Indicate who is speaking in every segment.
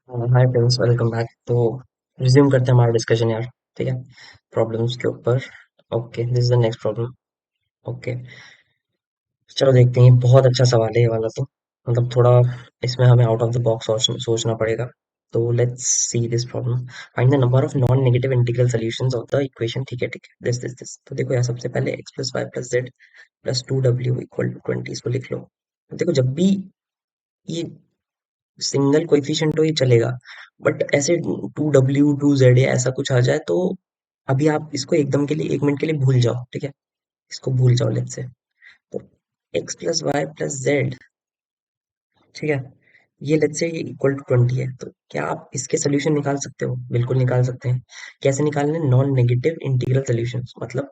Speaker 1: Hi friends, welcome back. तो resume करते हैं हमारा डिस्कशन यार। ठीक है, प्रॉब्लम्स के ऊपर। Okay, this is the next problem. Okay, चलो देखते हैं। बहुत अच्छा सवाल है ये वाला। तो मतलब थोड़ा इसमें हमें आउट ऑफ द बॉक्स सोचना पड़ेगा। तो let's see this problem. Find the number of non negative integral solutions of the equation. ठीक है, दिस। तो देखो यार, सबसे पहले x plus y plus z plus 2w equal to 20, इसको लिख लो। तो देखो, जब भी ये सिंगल कोएफिशिएंट हो ये चलेगा, बट ऐसे 2w 2z या ऐसा कुछ आ जाए तो अभी आप इसको एकदम के लिए 1 मिनट के लिए भूल जाओ। ठीक है, इसको भूल जाओ लेट्स से। तो x plus y plus z, ठीक है, ये लेट्स से ये इक्वल टू 20 है। तो क्या आप इसके सोल्यूशन निकाल सकते हो? बिल्कुल निकाल सकते हैं। कैसे निकालने? नॉन नेगेटिव इंटीग्रल सोल्यूशंस, मतलब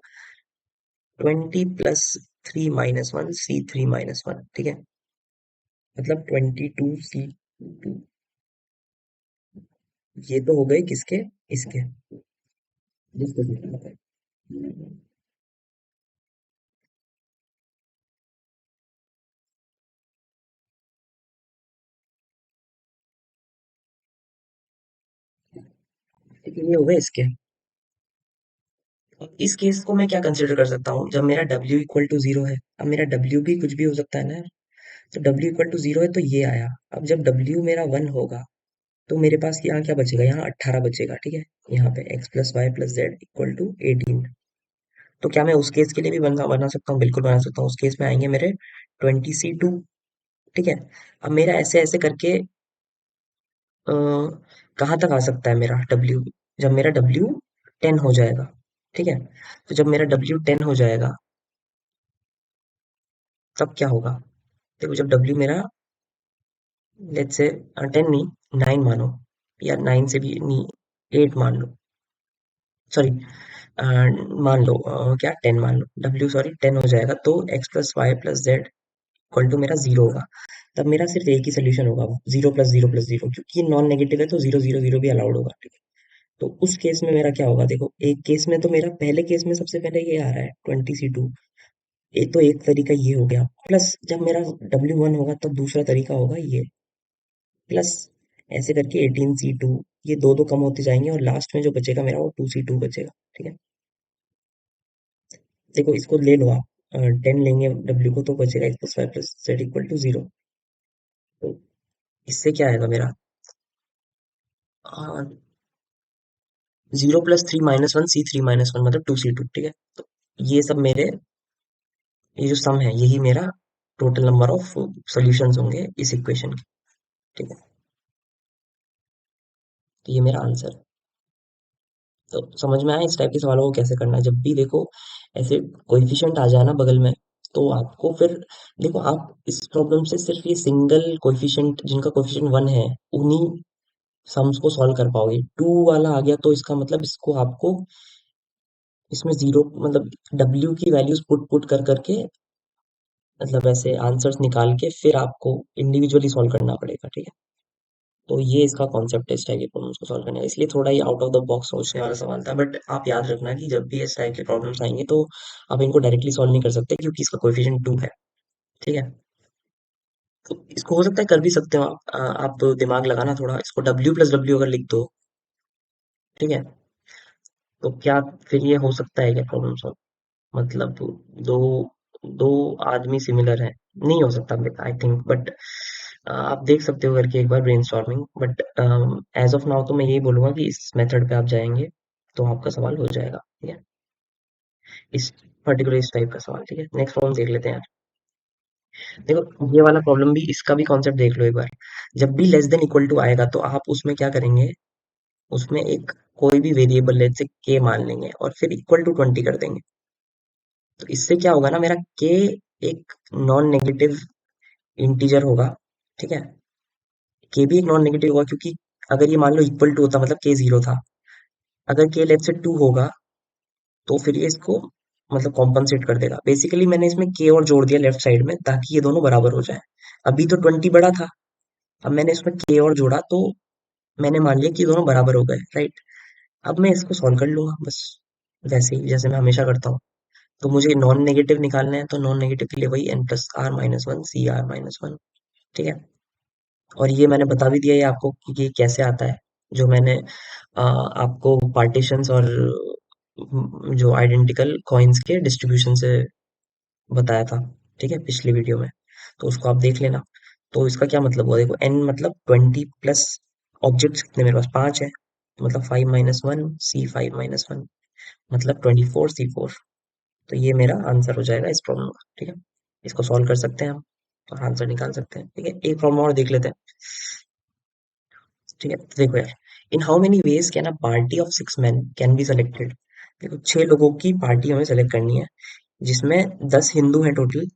Speaker 1: 20 + 3 - 1 c3 - 1। ठीक है, मतलब 22c2। ये तो हो गए किसके? इसके। जिसको निकालना है। लेकिन ये हो गए इसके। अब इस केस को मैं क्या कंसिडर कर सकता हूँ? जब मेरा w इक्वल टू जीरो है। अब मेरा w भी कुछ भी हो सकता है ना यार। तो w इक्वल टू जीरो है तो ये आया। अब जब w मेरा 1 होगा तो मेरे पास यहाँ क्या बचेगा? यहाँ 18 बचेगा। ठीक है, यहाँ पे x plus y plus z equal to 18। तो क्या मैं उस केस के लिए भी बना बना सकता हूँ? बिल्कुल बना सकता हूँ। उस केस में आएंगे मेरे 20c2। ठीक है, अब मेरा ऐसे ऐसे करके कहाँ तक आ सकता है मेरा w? जब मेरा w 10 हो जाएगा। ठीक है, तो जब मेरा w 10 हो जाएगा तब क्या होगा? देखो, जब w मेरा लेट्स से 10 नहीं, 9 मानो, या 9 से भी नहीं, 8 मान लो। सॉरी, मान लो क्या 10 मान लो। w सॉरी 10 हो जाएगा तो x plus y plus z equal to मेरा जीरो होगा। तब मेरा सिर्फ एक ही सोल्यूशन होगा, वो zero plus zero plus zero, क्योंकि ये नॉन नेगेटिव है तो जीरो जीरो जीरो भी अलाउड होगा। ठीक है, तो उस केस में मेरा क्या होगा? देखो, एक केस में तो मेरा पहले केस में सबसे पहले ये आ रहा है 20c2। एक तो एक तरीका ये हो गया, प्लस जब मेरा w1 होगा तब दूसरा तरीका होगा ये, प्लस ऐसे करके 18c2। ये दो दो कम होते जाएंगे और लास्ट में जो बचेगा मेरा वो 2c2 बचेगा। ठीक है, देखो इसको ले लो आप। 10 लेंगे w को तो बचेगा x plus y plus z equal to zero. तो इससे क्या आएगा मेरा? 0 + 3 - 1 c3 - 1, मतलब 2c2। ठीक है, तो ये सब मेरे, ये जो सम है यही मेरा टोटल नंबर ऑफ सॉल्यूशंस होंगे इस इक्वेशन के। ठीक है, तो ये मेरा आंसर है। तो समझ में आया इस टाइप के सवालों को कैसे करना है? जब भी देखो ऐसे कोएफिशिएंट आ जाए ना बगल में, तो आपको फिर देखो, आप इस प्रॉब्लम से सिर्फ ये सिंगल कोएफिशिएंट जिनका कोएफिशिएंट 1 है उन्हीं सम्स को सॉल्व कर पाओगे। 2 वाला आ गया तो इसका मतलब इसको आपको इसमें जीरो, मतलब w की वैल्यूज पुट पुट कर करके, मतलब ऐसे आंसर्स निकाल के फिर आपको इंडिविजुअली सॉल्व करना पड़ेगा। ठीक है, तो ये इसका कॉन्सेप्ट है इस टाइप के प्रॉब्लम्स को सॉल्व करने का। इसलिए थोड़ा ये आउट ऑफ द बॉक्स सोचने वाला सवाल था। बट आप याद रखना कि जब भी इस टाइप के प्रॉब्लम्स आएंगे तो आप इनको डायरेक्टली सॉल्व नहीं कर सकते, क्योंकि इसका कोएफिशिएंट 2 है। ठीक है, तो इसको हो सकता है कर भी सकते हो आप। आप दिमाग लगाना थोड़ा, इसको w + w अगर लिख दो। ठीक है, तो क्या फिर ये हो सकता है क्या प्रॉब्लम सॉल्व? मतलब दो दो आदमी सिमिलर है, नहीं हो सकता आई थिंक। बट आप देख सकते हो करके एक बार brainstorming. But as of now तो मैं यही बोलूंगा कि इस मेथड पे आप जाएंगे तो आपका सवाल हो जाएगा। ठीक है, इस पर्टिकुलर इस टाइप का सवाल। ठीक है, नेक्स्ट प्रॉब्लम देख लेते हैं यार। देखो, ये वाला प्रॉब्लम भी, इसका भी कॉन्सेप्ट देख लो एक बार। जब भी लेस देन इक्वल टू आएगा तो आप उसमें क्या करेंगे? उसमें एक कोई भी वेरिएबल लेट से के मान लेंगे और फिर इक्वल टू 20 कर देंगे। तो इससे क्या होगा ना, मेरा के एक नॉन नेगेटिव इंटीजर होगा। ठीक है, के भी एक नॉन नेगेटिव होगा, क्योंकि अगर ये मान लो इक्वल टू होता मतलब के जीरो था। अगर के लेफ्ट से 2 होगा तो फिर ये इसको मतलब कॉम्पनसेट कर देगा। बेसिकली मैंने इसमें के और जोड़ दिया लेफ्ट साइड में ताकि ये दोनों बराबर हो जाए। अभी तो 20 बड़ा था, अब मैंने इसमें के और जोड़ा तो मैंने मान लिया कि ये दोनों बराबर हो गए। राइट, अब मैं इसको सॉल्व कर लूंगा बस, वैसे ही जैसे मैं हमेशा करता हूँ। तो मुझे नॉन नेगेटिव निकालना है तो नॉन नेगेटिव के लिए वही n + r - 1 c r - 1। ठीक है, और ये मैंने बता भी दिया है आपको कि ये कैसे आता है, जो मैंने आपको पार्टीशंस और जो आइडेंटिकल कॉइन्स के डिस्ट्रीब्यूशन से बताया था, ठीक है, पिछली वीडियो में। तो उसको आप देख लेना। तो इसका क्या मतलब हुआ, देखो n मतलब 20 प्लस ऑब्जेक्ट्स कितने मेरे पास, 5 है, तो मतलब 5 - 1 C5 - 1 मतलब 24 C4। तो ये मेरा आंसर हो जाएगा इस प्रॉब्लम का, ठीक है। इसको सॉल्व कर सकते हैं हम, और आंसर निकाल सकते हैं, ठीक है। एक प्रॉब्लम और देख लेते हैं, ठीक है। तो देखो यार, in how many ways can a party of 6 men can be selected. देखो 6 लोगों की पार्टी हमें सेलेक्ट करनी है, जिसमें 10 हिंदू हैं टोटल,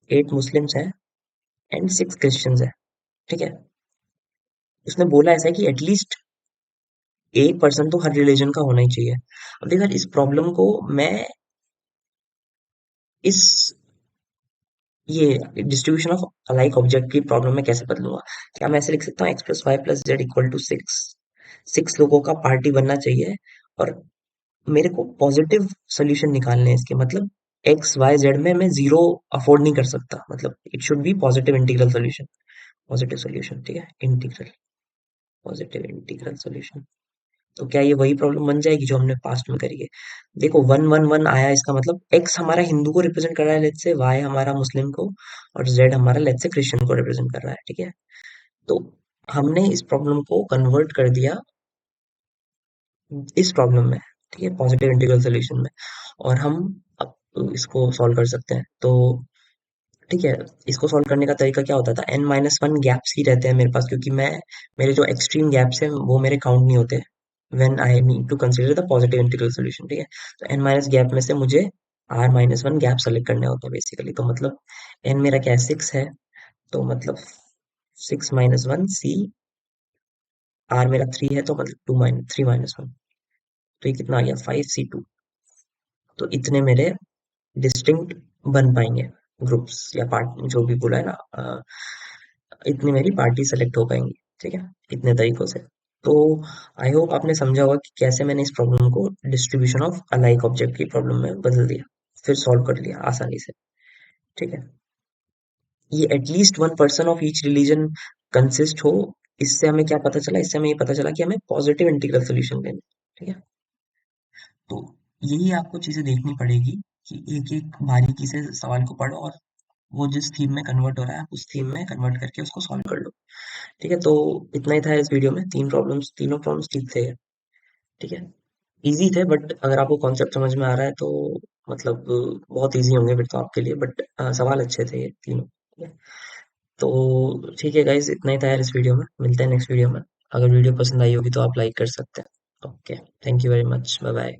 Speaker 1: 8 मुस्लिम्स हैं एंड 6 क्रिश्चियंस हैं, ठीक है। उसने बोला ऐसा है कि एटलीस्ट एक पर्सन तो हर रिलीजन का होना ही चाहिए। अब देखो यार, इस प्रॉब्लम को मैं इस ये डिस्ट्रीब्यूशन ऑफ अलाइक ऑब्जेक्ट की प्रॉब्लम में कैसे बदलूंगा। क्या मैं ऐसे लिख सकता हूँ x+y+z = 6, 6 लोगों का पार्टी बनना चाहिए, और मेरे को पॉजिटिव सोल्यूशन निकालने हैं इसके, मतलब एक्स वाई जेड में मैं जीरो अफोर्ड नहीं कर सकता, मतलब it should be positive integral solution, positive solution, ठीक है, इंटीग्रल, पॉजिटिव इंटीग्रल सोल्यूशन। तो क्या ये वही प्रॉब्लम बन जाएगी जो हमने पास्ट में करी है। देखो 1 1 1 आया, इसका मतलब एक्स हमारा हिंदू को रिप्रेजेंट कर रहा है, लेट्स से वाई हमारा मुस्लिम को, और जेड हमारा लेट्स से क्रिश्चियन को रिप्रेजेंट कर रहा है, ठीक है। तो हमने इस प्रॉब्लम को कन्वर्ट कर दिया इस प्रॉब्लम में, ठीक है, पॉजिटिव इंटीग्रल सोल्यूशन में, और हम अब इसको सॉल्व कर सकते हैं। तो ठीक है, इसको सॉल्व करने का तरीका क्या होता था, n - 1 गैप्स ही रहते हैं मेरे पास, क्योंकि मैं मेरे जो एक्सट्रीम गैप्स हैं वो मेरे काउंट नहीं होते when I need to consider the positive integral solution, ठीक है। तो n माइनस गैप में से मुझे r - 1 गैप सेलेक्ट करने होते हैं बेसिकली। तो मतलब n मेरा क्या है, 6 है, तो मतलब 6 - 1 C, r मेरा 3 है, तो मतलब 3 - 1, तो ये कितना आ गया, 5 C2। तो इतने मेरे डिस्टिंक्ट बन पाएंगे ग्रुप्स या पार्ट, जो भी बोला है ना, इतनी मेरी पार्टी सेलेक्ट हो पाएंगी, ठीक है, इतने तरीकों से। तो आई होप आपने समझा होगा कि कैसे मैंने इस प्रॉब्लम को डिस्ट्रीब्यूशन ऑफ अलाइक ऑब्जेक्ट की प्रॉब्लम में बदल दिया, फिर सॉल्व कर लिया आसानी से, ठीक है। ये at least 1 person of each religion consist हो, इससे हमें क्या पता चला, इससे हमें ये पता चला कि हमें पॉजिटिव इंटीग्रल सोल्यूशन देना, ठीक है। तो यही आपको चीजें देखनी पड़ेगी कि एक एक बारीकी से सवाल को पढ़ो, और वो जिस थीम में कन्वर्ट हो रहा है आप उस थीम में कन्वर्ट करके उसको सॉल्व कर लो, ठीक है। तो इतना ही था इस वीडियो में, तीनों प्रॉब्लम्स ठीक थे, ठीक है, इजी थे, बट अगर आपको कॉन्सेप्ट समझ में आ रहा है तो मतलब बहुत इजी होंगे फिर तो आपके लिए, बट सवाल अच्छे थे ये तीनों, ठीक है। तो ठीक है गाइज, इतना ही था यार इस वीडियो में, मिलते हैं नेक्स्ट वीडियो में। अगर वीडियो पसंद आई होगी तो आप लाइक कर सकते हैं। Okay, thank you very much, bye bye.